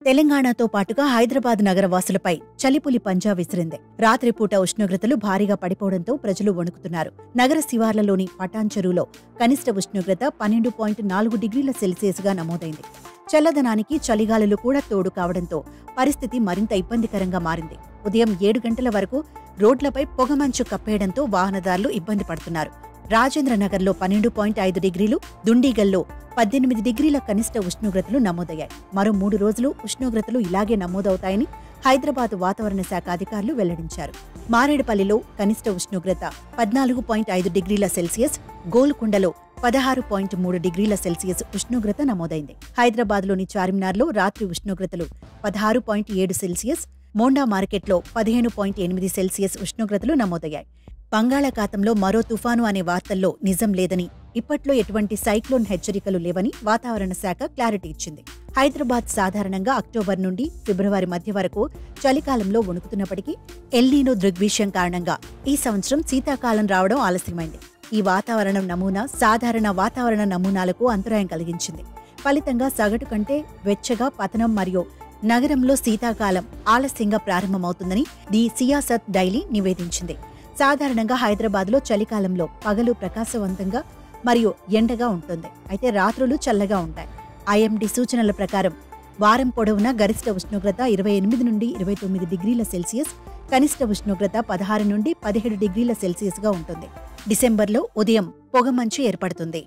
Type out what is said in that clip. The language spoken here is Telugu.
తెలంగాణతో పాటుగా హైదరాబాద్ నగరవాసులపై చలిపులి పంజా విసిరింది. రాత్రిపూట ఉష్ణోగ్రతలు భారీగా పడిపోవడంతో ప్రజలు వణుకుతున్నారు. నగర శివార్లలోని పటాన్ చెరువులో కనిష్ట ఉష్ణోగ్రత 12.4 డిగ్రీల సెల్సియస్గా నమోదైంది. చల్లదనానికి చలిగాలులు కూడా తోడు కావడంతో పరిస్థితి మరింత ఇబ్బందికరంగా మారింది. ఉదయం 7 గంటల వరకు రోడ్లపై పొగమంచు కప్పేయడంతో వాహనదారులు ఇబ్బంది పడుతున్నారు. రాజేంద్రనగర్లో 12.5 డిగ్రీలు, దుండిగల్లో 18 డిగ్రీల కనిష్ట ఉష్ణోగ్రతలు నమోదయ్యాయి. మరో 3 రోజులు ఉష్ణోగ్రతలు ఇలాగే నమోదవుతాయని హైదరాబాద్ వాతావరణ శాఖ అధికారులు వెల్లడించారు. మారేడుపల్లిలో కనిష్ట ఉష్ణోగ్రత 14.5 డిగ్రీల సెల్సియస్, గోల్కొండలో 16.3 డిగ్రీల సెల్సియస్ ఉష్ణోగ్రత నమోదైంది. హైదరాబాద్లోని చార్మినార్లో రాత్రి ఉష్ణోగ్రతలు 16.7 సెల్సియస్, మోండా మార్కెట్లో 15.8 సెల్సియస్ ఉష్ణోగ్రతలు నమోదయ్యాయి. బంగాళాఖాతంలో మరో తుఫాను అనే వార్తల్లో నిజం లేదని, ఇప్పట్లో ఎటువంటి సైక్లోన్ హెచ్చరికలు లేవని వాతావరణ శాఖ క్లారిటీ ఇచ్చింది. హైదరాబాద్ సాధారణంగా అక్టోబర్ నుండి ఫిబ్రవరి మధ్య వరకు చలికాలంలో వణుకుతున్నప్పటికీ ఎల్నీనో దృగ్విషయం కారణంగా ఈ సంవత్సరం శీతాకాలం రావడం ఆలస్యమైంది. ఈ వాతావరణం నమూనా సాధారణ వాతావరణ నమూనాలకు అంతరాయం కలిగించింది. ఫలితంగా సగటు కంటే వెచ్చగా పతనం మరియు నగరంలో శీతాకాలం ఆలస్యంగా ప్రారంభమవుతుందని ది సియాసత్ డైలీ నివేదించింది. సాధారణంగా హైదరాబాద్లో చలికాలంలో పగలు ప్రకాశవంతంగా మరియు ఎండగా ఉంటుంది. అయితే రాత్రులు చల్లగా ఉంటాయి. ఐఎండీ సూచనల ప్రకారం వారం పొడవునా గరిష్ట ఉష్ణోగ్రత 28 నుండి 29 డిగ్రీల సెల్సియస్, కనిష్ట ఉష్ణోగ్రత 16 నుండి 17 డిగ్రీల సెల్సియస్గా ఉంటుంది. డిసెంబర్లో ఉదయం పొగమంచు ఏర్పడుతుంది.